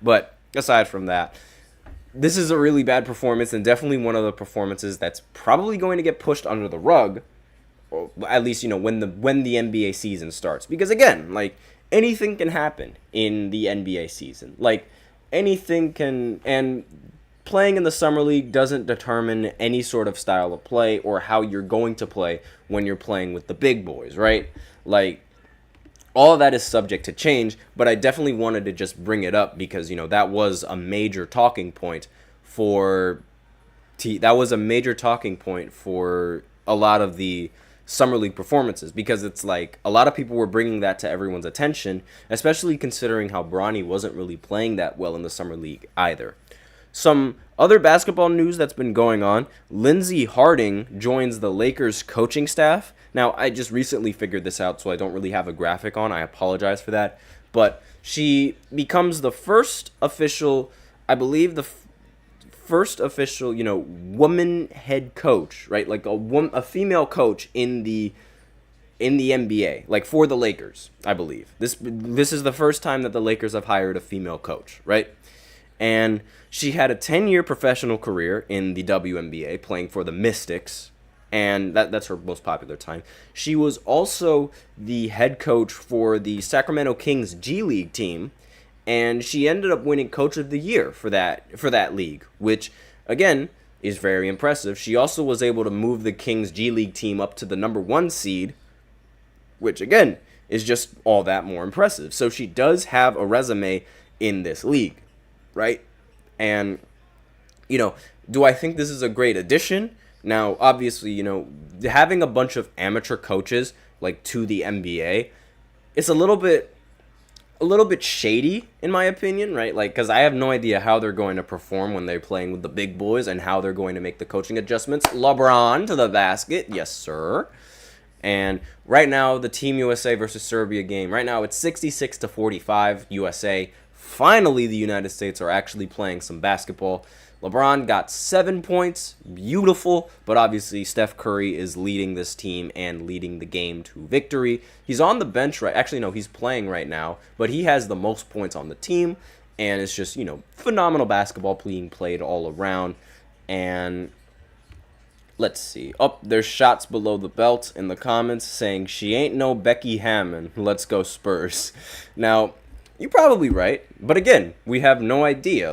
But aside from that, this is a really bad performance, and definitely one of the performances that's probably going to get pushed under the rug, or at least, when the NBA season starts. Because again, anything can happen in the NBA season. Anything can, and playing in the Summer League doesn't determine any sort of style of play or how you're going to play when you're playing with the big boys, right? All of that is subject to change, but I definitely wanted to just bring it up because, that was a major talking point for a lot of the Summer League performances, because it's a lot of people were bringing that to everyone's attention, especially considering how Bronny wasn't really playing that well in the Summer League either. Some other basketball news that's been going on: Lindsey Harding joins the Lakers coaching staff. Now, I just recently figured this out, so I don't really have a graphic on. I apologize for that. but she becomes the first official, I believe, first official, woman head coach, right? Like a female coach in the NBA, like for the Lakers, I believe. This is the first time that the Lakers have hired a female coach, right? And she had a 10-year professional career in the WNBA, playing for the Mystics, and that's her most popular time. She was also the head coach for the Sacramento Kings G League team, and she ended up winning Coach of the Year for that league, which, again, is very impressive. She also was able to move the Kings G League team up to the number 1 seed, which, again, is just all that more impressive. So she does have a resume in this league, right? And, do I think this is a great addition? Now, obviously, having a bunch of amateur coaches, like, to the NBA, it's a little bit shady, in my opinion, right? Like, because I have no idea how they're going to perform when they're playing with the big boys and how they're going to make the coaching adjustments. LeBron to the basket. Yes, sir. And right now, the Team USA versus Serbia game, right now it's 66-45 USA. Finally, the United States are actually playing some basketball. LeBron got 7 points, beautiful, but obviously Steph Curry is leading this team and leading the game to victory. He's on the bench, right? Actually, no, he's playing right now, but he has the most points on the team, and it's just, phenomenal basketball being played all around. And let's see. Oh, there's shots below the belt in the comments saying, she ain't no Becky Hammond. Let's go Spurs. Now, you're probably right, but again, we have no idea,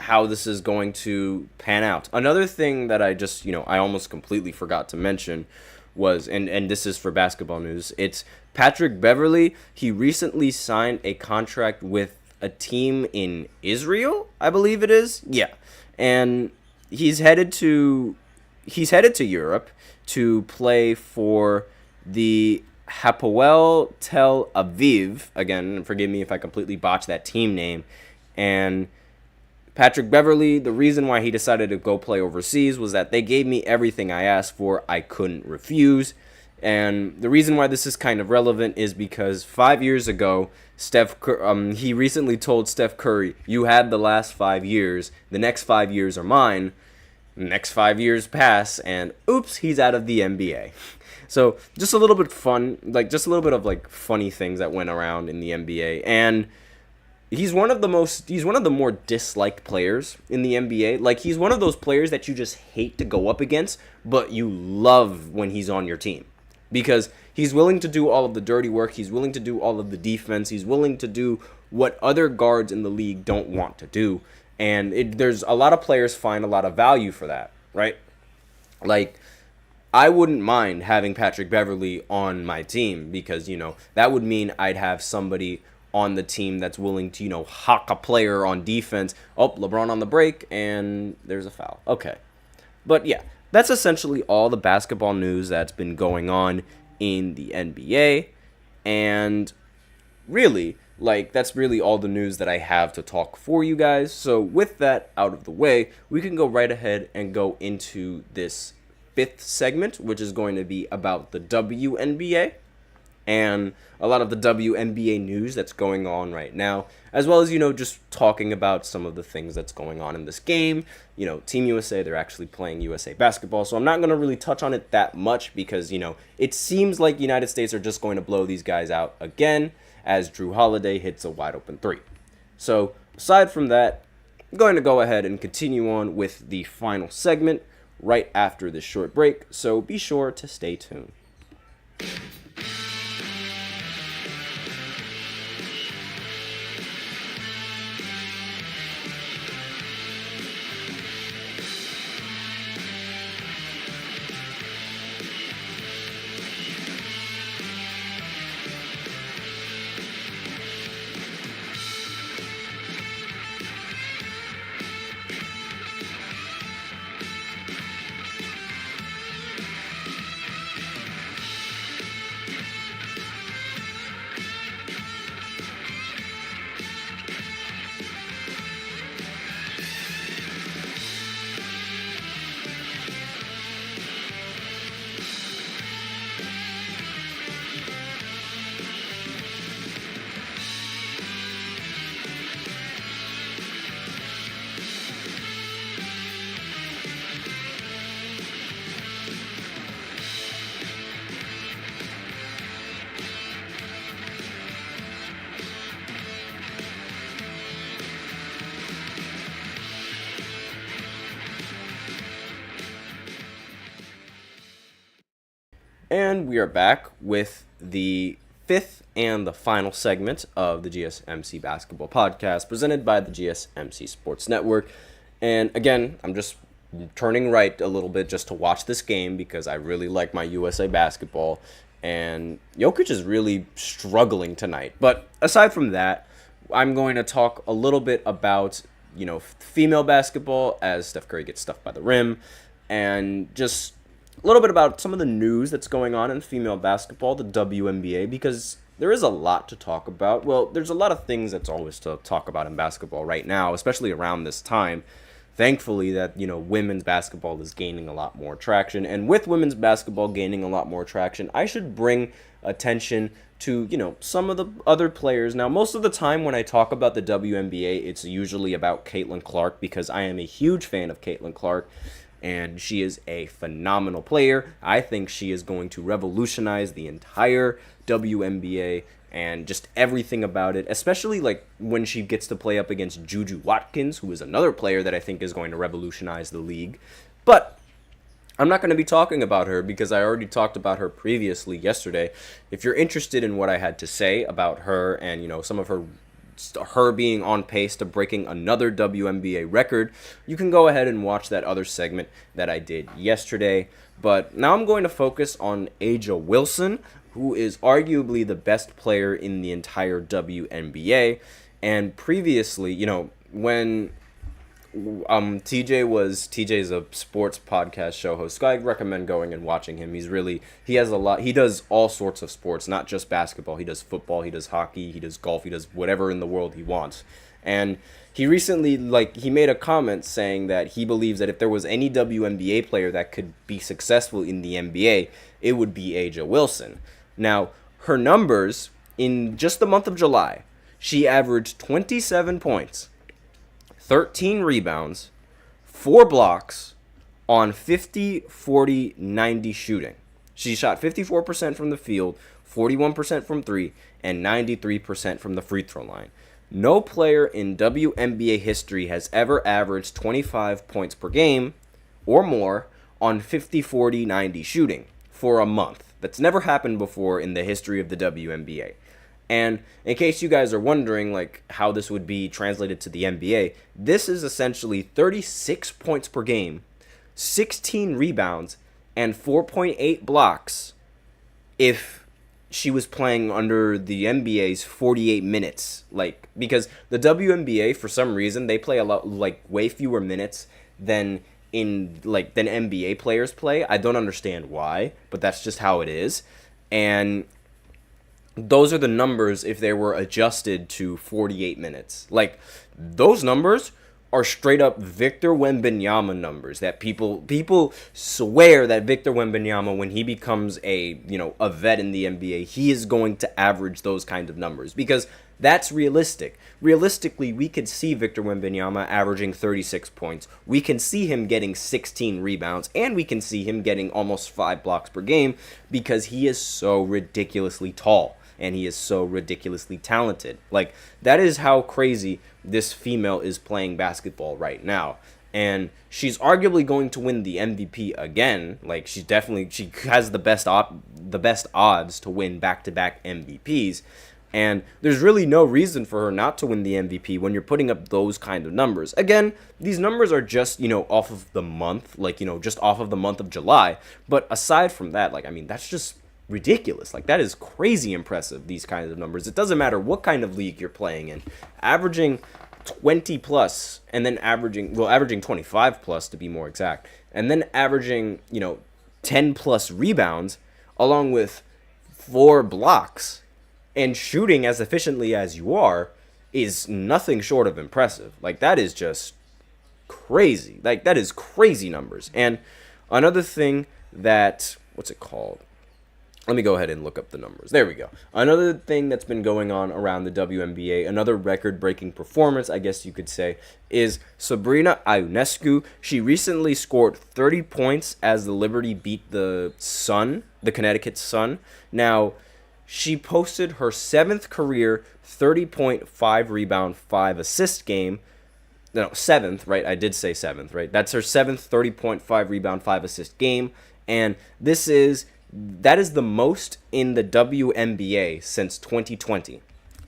how this is going to pan out. Another thing that I just, I almost completely forgot to mention was, and this is for basketball news, it's Patrick Beverley. He recently signed a contract with a team in Israel, I believe it is. Yeah. And he's headed to Europe to play for the Hapoel Tel Aviv. Again, forgive me if I completely botched that team name. And Patrick Beverley, the reason why he decided to go play overseas was that they gave me everything I asked for. I couldn't refuse. And the reason why this is kind of relevant is because 5 years ago, he recently told Steph Curry, you had the last 5 years. The next 5 years are mine. The next 5 years pass, and oops, he's out of the NBA. So just a little bit fun, just a little bit of funny things that went around in the NBA. And he's one of the more disliked players in the NBA. He's one of those players that you just hate to go up against, but you love when he's on your team. Because he's willing to do all of the dirty work, he's willing to do all of the defense, he's willing to do what other guards in the league don't want to do. And there's a lot of players find a lot of value for that, right? I wouldn't mind having Patrick Beverley on my team because, that would mean I'd have somebody on the team that's willing to, hawk a player on defense. Oh, LeBron on the break, and there's a foul. Okay. But yeah, that's essentially all the basketball news that's been going on in the NBA. And really, that's really all the news that I have to talk for you guys. So with that out of the way, we can go right ahead and go into this 5th segment, which is going to be about the WNBA and a lot of the WNBA news that's going on right now, as well as, just talking about some of the things that's going on in this game. Team USA, they're actually playing USA basketball, so I'm not going to really touch on it that much because, it seems like United States are just going to blow these guys out again as Drew Holiday hits a wide open 3. So aside from that, I'm going to go ahead and continue on with the final segment right after this short break, so be sure to stay tuned. And we are back with the fifth and the final segment of the GSMC Basketball Podcast, presented by the GSMC Sports Network. And again, I'm just turning right a little bit just to watch this game because I really like my USA basketball. And Jokic is really struggling tonight. But aside from that, I'm going to talk a little bit about, female basketball as Steph Curry gets stuffed by the rim, and just a little bit about some of the news that's going on in female basketball, the WNBA, because there is a lot to talk about. Well, there's a lot of things that's always to talk about in basketball right now, especially around this time. Thankfully that, women's basketball is gaining a lot more traction. And with women's basketball gaining a lot more traction, I should bring attention to, some of the other players. Now, most of the time when I talk about the WNBA, it's usually about Caitlin Clark because I am a huge fan of Caitlin Clark. And she is a phenomenal player. I think she is going to revolutionize the entire WNBA and just everything about it, especially like when she gets to play up against Juju Watkins, who is another player that I think is going to revolutionize the league. But I'm not going to be talking about her because I already talked about her previously yesterday. If you're interested in what I had to say about her and, some of her being on pace to breaking another WNBA record, you can go ahead and watch that other segment that I did yesterday. But now I'm going to focus on A'ja Wilson, who is arguably the best player in the entire WNBA. And previously, when TJ's a sports podcast show host, so I recommend going and watching him. He does all sorts of sports, not just basketball. He does football, he does hockey, he does golf, he does whatever in the world he wants. And he recently, he made a comment saying that he believes that if there was any WNBA player that could be successful in the NBA, it would be A'ja Wilson. Now, her numbers in just the month of July, she averaged 27 points, 13 rebounds, 4 blocks on 50, 40, 90 shooting. She shot 54% from the field, 41% from 3, and 93% from the free throw line. No player in WNBA history has ever averaged 25 points per game or more on 50, 40, 90 shooting for a month. That's never happened before in the history of the WNBA. And in case you guys are wondering how this would be translated to the NBA, this is essentially 36 points per game, 16 rebounds, and 4.8 blocks if she was playing under the NBA's 48 minutes. Because the WNBA, for some reason, they play a lot way fewer minutes than NBA players play. I don't understand why, but that's just how it is. And those are the numbers if they were adjusted to 48 minutes. Those numbers are straight up Victor Wembanyama numbers that people swear that Victor Wembanyama, when he becomes a vet in the NBA, he is going to average those kind of numbers because that's realistic. Realistically, we could see Victor Wembanyama averaging 36 points. We can see him getting 16 rebounds, and we can see him getting almost 5 blocks per game because he is so ridiculously tall. And he is so ridiculously talented. That is how crazy this female is playing basketball right now. And she's arguably going to win the MVP again. She has the best odds to win back-to-back MVPs. And there's really no reason for her not to win the MVP when you're putting up those kind of numbers. Again, these numbers are just, off of the month, just off of the month of July. But aside from that, that's just ridiculous. That is crazy impressive, these kinds of numbers. It doesn't matter what kind of league you're playing in. Averaging 20 plus and then averaging 25 plus to be more exact, and then averaging 10 plus rebounds along with 4 blocks and shooting as efficiently as you are is nothing short of impressive. That is just crazy. That is crazy numbers. And another thing that, what's it called? Let me go ahead and look up the numbers. There we go. Another thing that's been going on around the WNBA, another record-breaking performance, I guess you could say, is Sabrina Ionescu. She recently scored 30 points as the Liberty beat the Sun, the Connecticut Sun. Now, she posted her 7th career 30.5 rebound, 5 assist game. No, 7th, right? I did say 7th, right? That's her 7th 30.5 rebound, 5 assist game. And this is That is the most in the WNBA since 2020.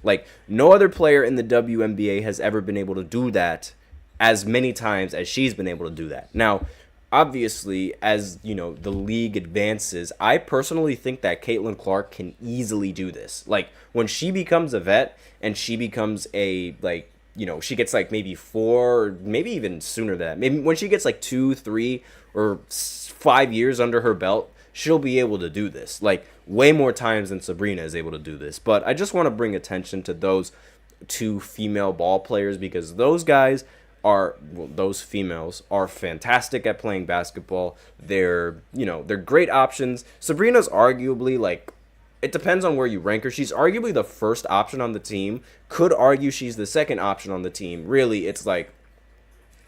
Like, no other player in the WNBA has ever been able to do that as many times as she's been able to do that. Now, obviously, as, you know, the league advances, I personally think that Caitlin Clark can easily do this. Like, when she becomes a vet and she becomes a, like, you know, she gets, like, maybe 4, maybe even sooner than that. Maybe when she gets, like, 2, 3, or 5 years under her belt, she'll be able to do this. Like, way more times than Sabrina is able to do this. But I just want to bring attention to those 2 female ball players, because those guys are, well, those females are fantastic at playing basketball. They're, you know, they're great options. Sabrina's arguably, like, it depends on where you rank her. She's arguably the first option on the team. Could argue she's the second option on the team. Really, it's like,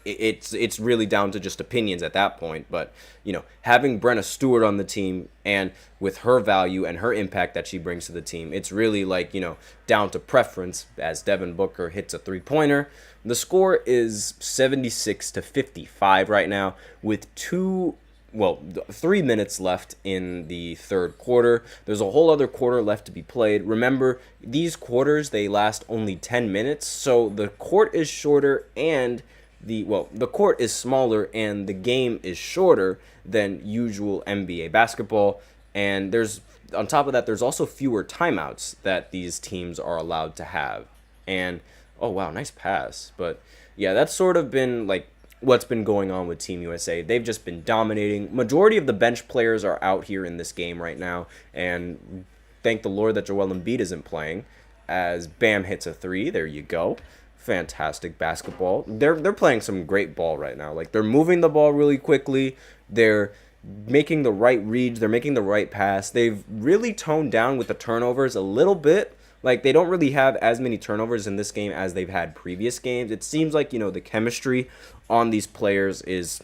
it's really down to just opinions at that point. But, you know, having Brenna Stewart on the team, and with her value and her impact that she brings to the team, it's really, like, you know, down to preference. As Devin Booker hits a 3-pointer, the score is 76-55 right now, with 3 minutes left in the third quarter. There's a whole other quarter left to be played. Remember, these quarters, they last only 10 minutes, so the court is shorter, and the court is smaller, and the game is shorter than usual NBA basketball. And there's, on top of that, there's also fewer timeouts that these teams are allowed to have. And, oh wow, nice pass. But yeah, that's sort of been, like, what's been going on with Team USA. They've just been dominating. Majority of the bench players are out here in this game right now, and thank the Lord that Joel Embiid isn't playing, as Bam hits a 3. There you go. Fantastic basketball. They're playing some great ball right now. Like, they're moving the ball really quickly. They're making the right reads. They're making the right pass. They've really toned down with the turnovers a little bit. Like, they don't really have as many turnovers in this game as they've had previous games. It seems like, you know, the chemistry on these players is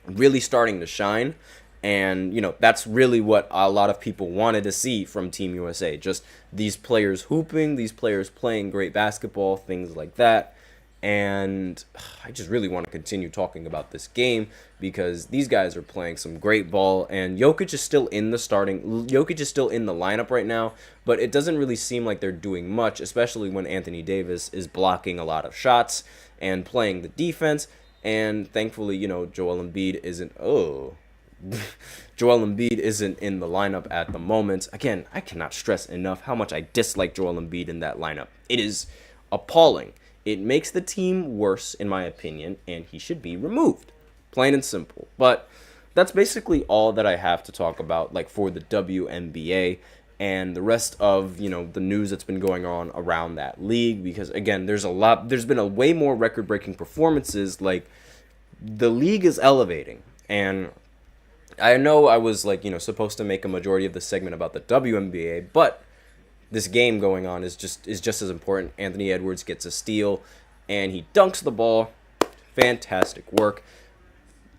really starting to shine. And, you know, that's really what a lot of people wanted to see from Team USA. Just these players hooping, these players playing great basketball, things like that. And I just really want to continue talking about this game, because these guys are playing some great ball. And Jokic is still in the lineup right now, but it doesn't really seem like they're doing much, especially when Anthony Davis is blocking a lot of shots and playing the defense. And thankfully, you know, Joel Embiid isn't in the lineup at the moment. Again, I cannot stress enough how much I dislike Joel Embiid in that lineup. It is appalling. It makes the team worse, in my opinion, and he should be removed. Plain and simple. But that's basically all that I have to talk about, like, for the WNBA and the rest of, you know, the news that's been going on around that league, because, again, there's been a way more record-breaking performances. Like, the league is elevating, and I know I was, like, you know, supposed to make a majority of the segment about the WNBA, but this game going on is just as important. Anthony Edwards gets a steal, and he dunks the ball. Fantastic work.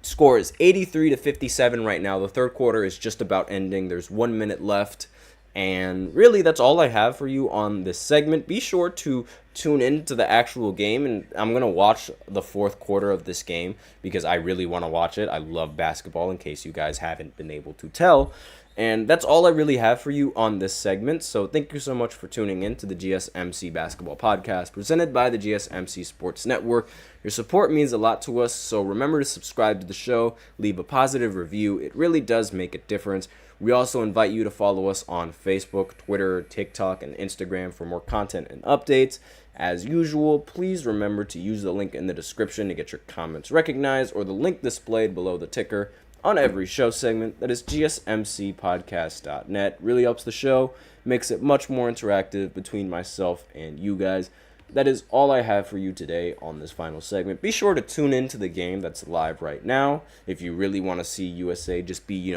Score is 83-57 right now. The third quarter is just about ending. There's 1 minute left. And really, that's all I have for you on this segment. Be sure to tune in to the actual game, and I'm going to watch the fourth quarter of this game because I really want to watch it. I love basketball, in case you guys haven't been able to tell. And that's all I really have for you on this segment. So thank you so much for tuning in to the GSMC Basketball Podcast, presented by the GSMC Sports Network. Your support means a lot to us, so remember to subscribe to the show, leave a positive review. It really does make a difference. We also invite you to follow us on Facebook, Twitter, TikTok, and Instagram for more content and updates. As usual, please remember to use the link in the description to get your comments recognized, or the link displayed below the ticker on every show segment. That is gsmcpodcast.net. Really helps the show, makes it much more interactive between myself and you guys. That is all I have for you today on this final segment. Be sure to tune in to the game that's live right now if you really want to see USA just be,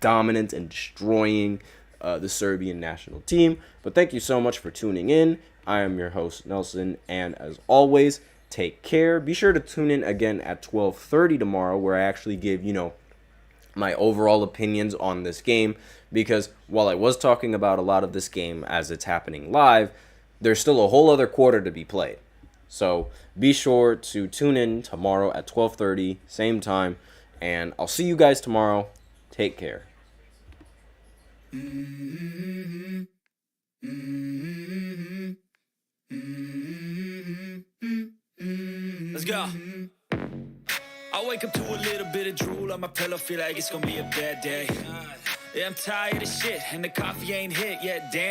dominant and destroying the Serbian national team. But thank you so much for tuning in. I am your host, Nelson, and as always, take care. Be sure to tune in again at 12:30 tomorrow, where I actually give, my overall opinions on this game, because while I was talking about a lot of this game as it's happening live, there's still a whole other quarter to be played. So be sure to tune in tomorrow at 12:30, same time, and I'll see you guys tomorrow. Take care. Let's go. I wake up to a little bit of drool on my pillow, feel like it's gonna be a bad day. Yeah, I'm tired of shit, and the coffee ain't hit yet, damn.